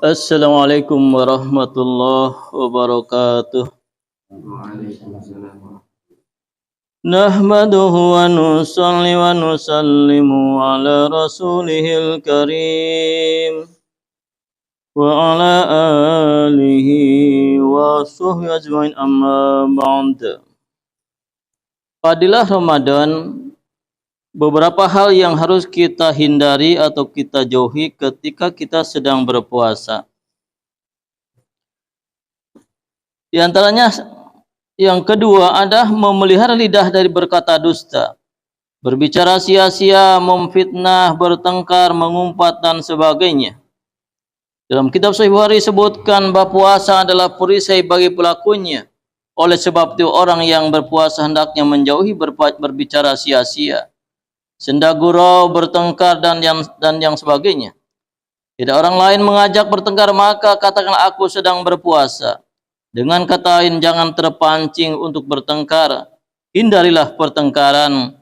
Assalamualaikum warahmatullahi wabarakatuh. Nahmaduhu wa nusalli wa nusallimu ala rasulihil karim wa ala alihi wa sahbihi ajmain amma ba'd. Fadilah Ramadan, beberapa hal yang harus kita hindari atau kita jauhi ketika kita sedang berpuasa. Di antaranya yang kedua adalah memelihara lidah dari berkata dusta, berbicara sia-sia, memfitnah, bertengkar, mengumpat dan sebagainya. Dalam kitab Sahih Bukhari disebutkan bahwa puasa adalah perisai bagi pelakunya. Oleh sebab itu orang yang berpuasa hendaknya menjauhi berbicara sia-sia, senda gurau, bertengkar dan yang sebagainya. Tidak orang lain mengajak bertengkar, maka katakanlah aku sedang berpuasa. Dengan kata lain, jangan terpancing untuk bertengkar. Hindarilah pertengkaran.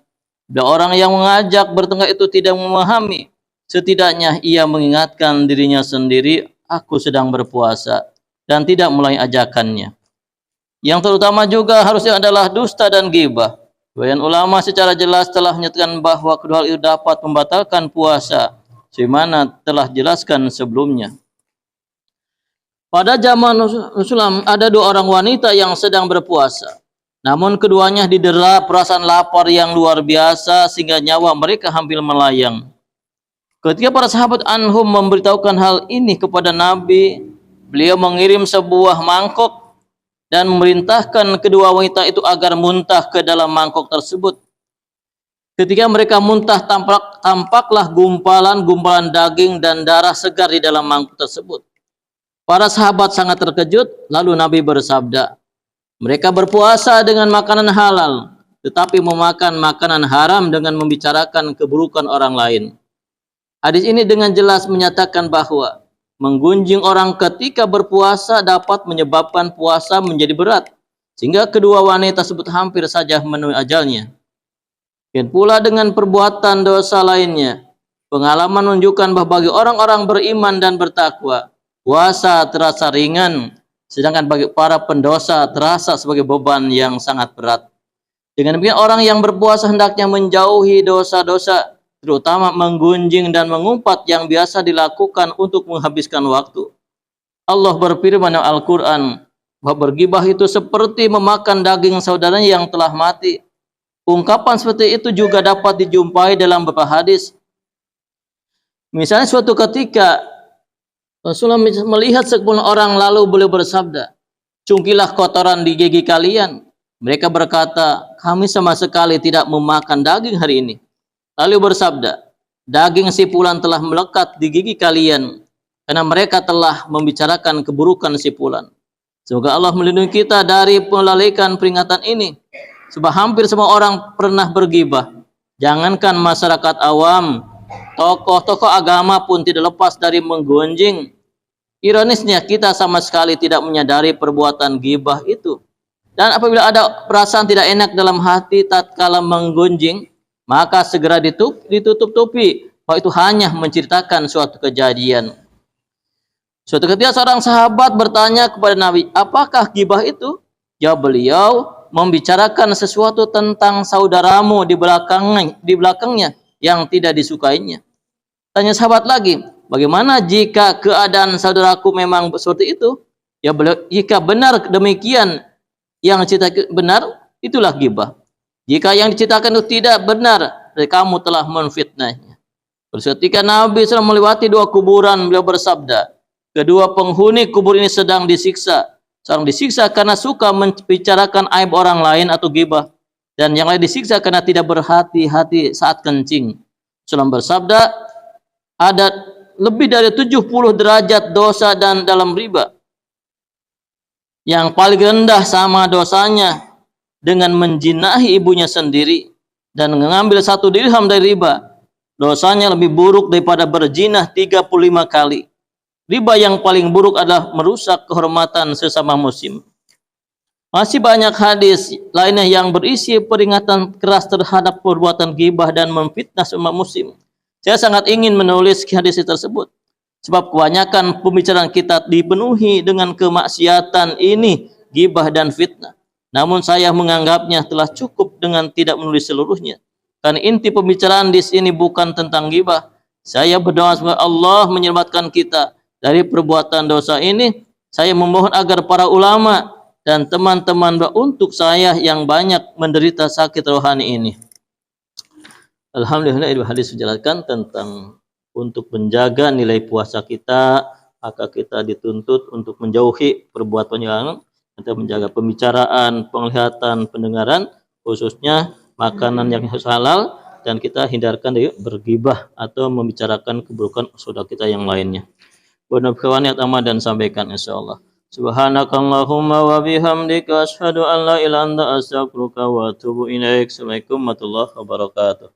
Bila orang yang mengajak bertengkar itu tidak memahami, setidaknya ia mengingatkan dirinya sendiri, aku sedang berpuasa, dan tidak mulai ajakannya. Yang terutama juga harusnya adalah dusta dan ghibah. Bayan ulama secara jelas telah menyatakan bahwa kedua hal itu dapat membatalkan puasa, sebagaimana telah jelaskan sebelumnya. Pada zaman Rasulullah ada dua orang wanita yang sedang berpuasa. Namun keduanya didera perasaan lapar yang luar biasa sehingga nyawa mereka hampir melayang. Ketika para sahabat anhum memberitahukan hal ini kepada Nabi, beliau mengirim sebuah mangkok dan memerintahkan kedua wanita itu agar muntah ke dalam mangkok tersebut. Ketika mereka muntah, tampaklah gumpalan-gumpalan daging dan darah segar di dalam mangkok tersebut. Para sahabat sangat terkejut, lalu Nabi bersabda, mereka berpuasa dengan makanan halal, tetapi memakan makanan haram dengan membicarakan keburukan orang lain. Hadis ini dengan jelas menyatakan bahwa menggunjing orang ketika berpuasa dapat menyebabkan puasa menjadi berat, sehingga kedua wanita tersebut hampir saja menemui ajalnya. Dan pula dengan perbuatan dosa lainnya, pengalaman menunjukkan bahwa bagi orang-orang beriman dan bertakwa, puasa terasa ringan, sedangkan bagi para pendosa terasa sebagai beban yang sangat berat. Dengan demikian orang yang berpuasa hendaknya menjauhi dosa-dosa, terutama menggunjing dan mengumpat yang biasa dilakukan untuk menghabiskan waktu. Allah berfirman dalam Al-Quran bahwa bergibah itu seperti memakan daging saudaranya yang telah mati. Ungkapan seperti itu juga dapat dijumpai dalam beberapa hadis. Misalnya suatu ketika Rasulullah melihat sekumpulan orang lalu beliau bersabda, cungkilah kotoran di gigi kalian. Mereka berkata, kami sama sekali tidak memakan daging hari ini. Lalu bersabda, daging sipulan telah melekat di gigi kalian, karena mereka telah membicarakan keburukan sipulan. Semoga Allah melindungi kita dari melalaikan peringatan ini. Sebab hampir semua orang pernah bergibah. Jangankan masyarakat awam, tokoh-tokoh agama pun tidak lepas dari menggunjing. Ironisnya kita sama sekali tidak menyadari perbuatan gibah itu. Dan apabila ada perasaan tidak enak dalam hati tatkala menggunjing, maka segera ditutup-tutupi bahwa itu hanya menceritakan suatu kejadian. Suatu ketika seorang sahabat bertanya kepada Nabi, apakah gibah itu? Jawab beliau, membicarakan sesuatu tentang saudaramu di belakangnya yang tidak disukainya. Tanya sahabat lagi, bagaimana jika keadaan saudaraku memang seperti itu? Ya beliau, jika benar demikian yang cerita benar, itulah gibah. Jika yang diceritakan itu tidak benar, kamu telah menfitnahnya. Ketika Nabi SAW melewati dua kuburan, beliau bersabda, kedua penghuni kubur ini sedang disiksa. Seorang disiksa karena suka membicarakan aib orang lain atau gibah, dan yang lain disiksa karena tidak berhati-hati saat kencing. Rasulullah bersabda, ada lebih dari 70 derajat dosa dan dalam riba. Yang paling rendah sama dosanya dengan menjinahi ibunya sendiri dan mengambil 1 dirham dari riba. Dosanya lebih buruk daripada berzina 35 kali. Riba yang paling buruk adalah merusak kehormatan sesama muslim. Masih banyak hadis lainnya yang berisi peringatan keras terhadap perbuatan ghibah dan memfitnah umat muslim. Saya sangat ingin menulis hadis tersebut. Sebab kebanyakan pembicaraan kita dipenuhi dengan kemaksiatan ini, ghibah dan fitnah. Namun saya menganggapnya telah cukup dengan tidak menulis seluruhnya. Karena inti pembicaraan di sini bukan tentang ghibah. Saya berdoa semoga Allah menyelamatkan kita dari perbuatan dosa ini. Saya memohon agar para ulama dan teman-teman untuk saya yang banyak menderita sakit rohani ini. Alhamdulillah, ini hadis menjelaskan tentang untuk menjaga nilai puasa kita, maka kita dituntut untuk menjauhi perbuatan yang kita menjaga pembicaraan, penglihatan, pendengaran, khususnya makanan yang halal, dan kita hindarkan dari bergibah atau membicarakan keburukan saudara kita yang lainnya. Mudah-mudahan niat amal dan sampaikan insyaallah. Subhanakallahumma wa bihamdika asyhadu an la ilaha illa anta astaghfiruka wa atubu ilaik. Assalamualaikum warahmatullahi wabarakatuh.